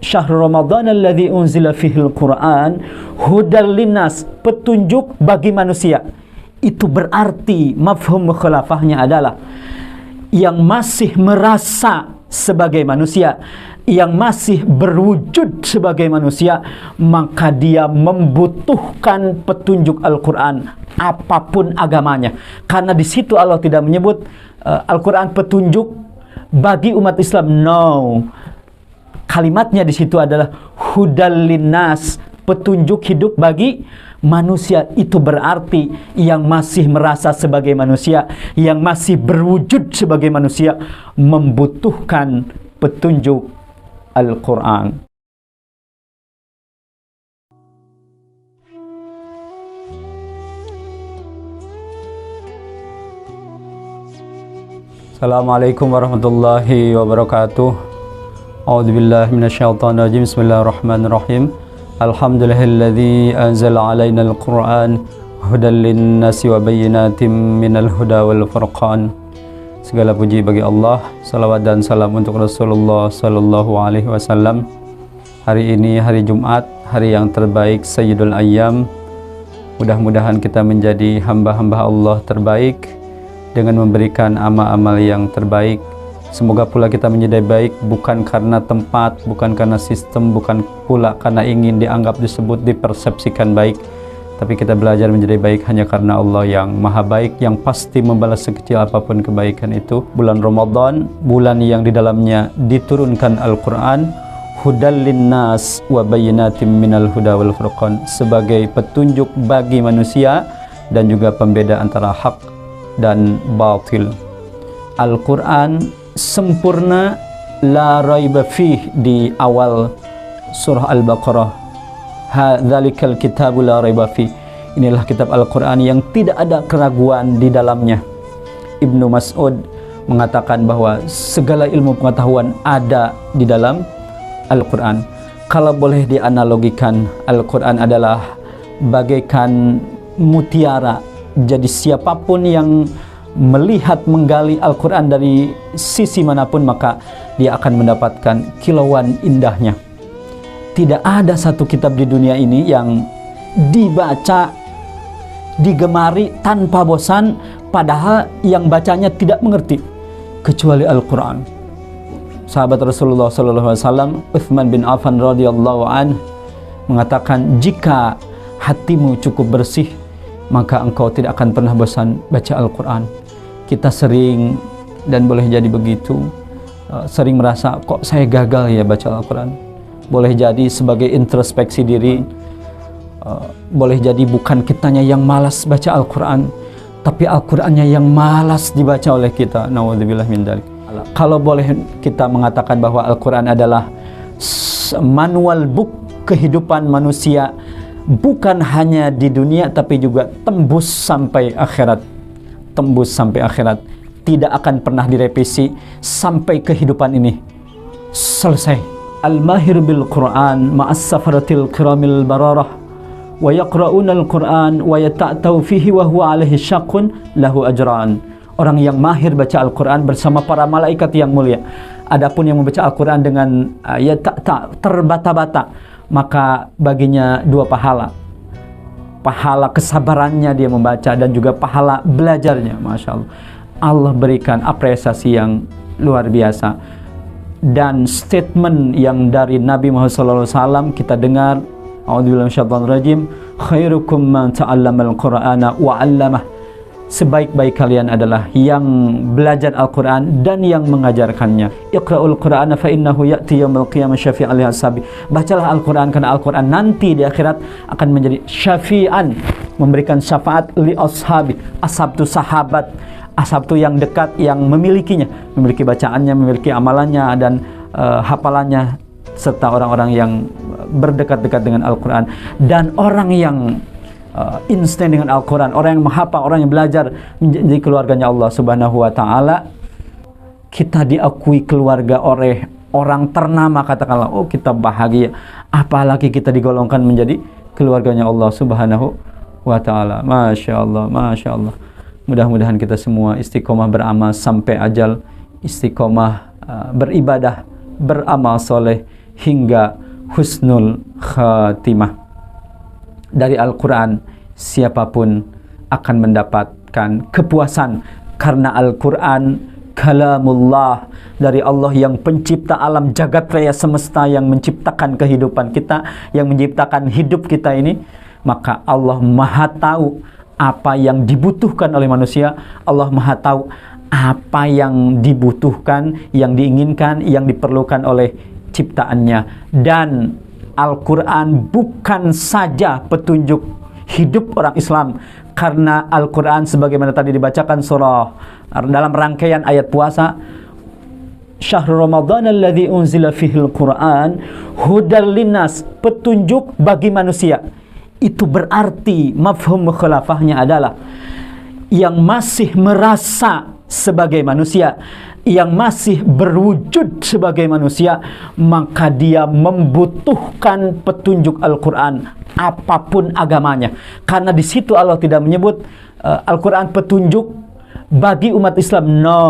syahrul ramadhan alladzi unzila fihil Qur'an hudal linnas, petunjuk bagi manusia. Itu berarti mafhum mukhalafahnya adalah yang masih merasa sebagai manusia, yang masih berwujud sebagai manusia, maka dia membutuhkan petunjuk Al-Quran apapun agamanya. Karena di situ Allah tidak menyebut Al-Quran petunjuk bagi umat Islam. No, kalimatnya di situ adalah hudal linnas, petunjuk hidup bagi manusia. Itu berarti yang masih merasa sebagai manusia, yang masih berwujud sebagai manusia, membutuhkan petunjuk Al-Quran. Assalamualaikum warahmatullahi wabarakatuh. A'udzubillahi minasyaitonirrajim. Bismillahirrahmanirrahim. Alhamdulillahilladzi anzala 'alainal Qur'an hudan lin-nasi wa bayyinatin minal huda wal furqan. Segala puji bagi Allah, salawat dan salam untuk Rasulullah sallallahu alaihi wasallam. Hari ini hari Jumat, hari yang terbaik, Sayyidul Ayyam. Mudah-mudahan kita menjadi hamba-hamba Allah terbaik dengan memberikan amal-amal yang terbaik. Semoga pula kita menjadi baik bukan karena tempat, bukan karena sistem, bukan pula karena ingin dianggap, disebut, dipersepsikan baik, tapi kita belajar menjadi baik hanya karena Allah yang maha baik, yang pasti membalas sekecil apapun kebaikan itu. Bulan Ramadan, bulan yang di dalamnya diturunkan Al-Quran, hudal linnas wa bayyinatin minal huda wal furqan, sebagai petunjuk bagi manusia dan juga pembeda antara hak dan batil. Al-Quran sempurna, la raiba fih, di awal surah Al-Baqarah. Hadzalikal kitabu la raiba fih. Inilah kitab Al-Quran yang tidak ada keraguan di dalamnya. Ibnu Mas'ud mengatakan bahwa segala ilmu pengetahuan ada di dalam Al-Quran. Kalau boleh dianalogikan, Al-Quran adalah bagaikan mutiara. Jadi siapapun yang melihat, menggali Al-Quran dari sisi manapun, maka dia akan mendapatkan kilauan indahnya. Tidak ada satu kitab di dunia ini yang dibaca, digemari tanpa bosan, padahal yang bacanya tidak mengerti, kecuali Al-Quran. Sahabat Rasulullah SAW, Uthman bin Affan radhiyallahu anhu mengatakan, jika hatimu cukup bersih, maka engkau tidak akan pernah bosan baca Al-Quran. Kita sering, dan boleh jadi begitu, sering merasa, kok saya gagal ya baca Al-Quran. Boleh jadi sebagai introspeksi diri, boleh jadi bukan kitanya yang malas baca Al-Quran, tapi Al-Qurannya yang malas dibaca oleh kita. Na'udzubillah min dzalik. Kalau boleh kita mengatakan bahwa Al-Quran adalah manual book kehidupan manusia, bukan hanya di dunia tapi juga tembus sampai akhirat. Tembus sampai akhirat, tidak akan pernah direvisi sampai kehidupan ini selesai. Al-mahir bil Quran ma'as safaratil kiramil bararah wa yaqra'una al-Quran wa yata'tau fihi wa huwa alaihi syaqqun lahu ajran. Orang yang mahir baca Al-Quran bersama para malaikat yang mulia. Adapun yang membaca Al-Quran dengan terbata-bata, maka baginya dua pahala. Pahala kesabarannya dia membaca dan juga pahala belajarnya. Masya Allah, Allah berikan apresiasi yang luar biasa. Dan statement yang dari Nabi Muhammad SAW kita dengar, a'udzubillahi minasyaitonir rajim, khairukum man ta'allamal qur'ana wa 'allamah. Sebaik-baik kalian adalah yang belajar Al-Quran dan yang mengajarkannya. Iqra'ul Qur'ana fa innahu ya'ti yaumil qiyamah syafi'an li ashabi. Bacalah Al-Quran karena Al-Quran nanti di akhirat akan menjadi syafi'an, memberikan syafaat li ashabi. Ashab itu sahabat, ashab itu yang dekat, yang memilikinya, memiliki bacaannya, memiliki amalannya dan hafalannya, serta orang-orang yang berdekat-dekat dengan Al-Quran. Dan orang yang instan dengan Al-Quran, orang yang menghafal, orang yang belajar, menjadi keluarganya Allah Subhanahu wa Ta'ala. Kita diakui keluarga oleh orang ternama, katakanlah, oh kita bahagia, apalagi kita digolongkan menjadi keluarganya Allah Subhanahu wa Ta'ala. Masya Allah, Masya Allah. Mudah-mudahan kita semua istiqomah beramal sampai ajal, istiqomah beribadah, beramal soleh, hingga husnul khatimah. Dari Al-Quran siapapun akan mendapatkan kepuasan, karena Al-Quran kalamullah dari Allah yang pencipta alam jagat raya semesta, yang menciptakan kehidupan kita, yang menciptakan hidup kita ini. Maka Allah Maha tahu apa yang dibutuhkan oleh manusia. Allah Maha tahu apa yang dibutuhkan, yang diinginkan, yang diperlukan oleh ciptaannya. Dan Al-Quran bukan saja petunjuk hidup orang Islam, karena Al-Quran sebagaimana tadi dibacakan surah dalam rangkaian ayat puasa, Syahrul Ramadan alladzi unzila fihil Quran hudal linnas, petunjuk bagi manusia. Itu berarti mafhum mukhalafahnya adalah yang masih merasa sebagai manusia, yang masih berwujud sebagai manusia, maka dia membutuhkan petunjuk Al-Quran apapun agamanya. Karena di situ Allah tidak menyebut Al-Quran petunjuk bagi umat Islam. No.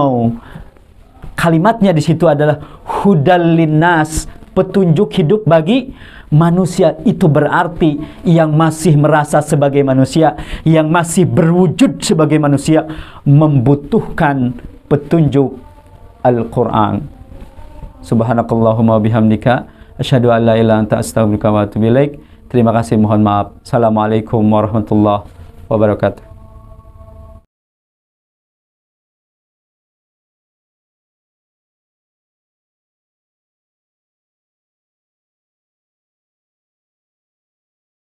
Kalimatnya di situ adalah hudal linnas, petunjuk hidup bagi manusia. Itu berarti yang masih merasa sebagai manusia, yang masih berwujud sebagai manusia, membutuhkan petunjuk Al-Quran. Subhanakallahumma bihamdika asyhadu an la ilaha illa anta astaghfiruka wa atubu ilaik. Terima kasih, mohon maaf. Assalamualaikum warahmatullahi wabarakatuh.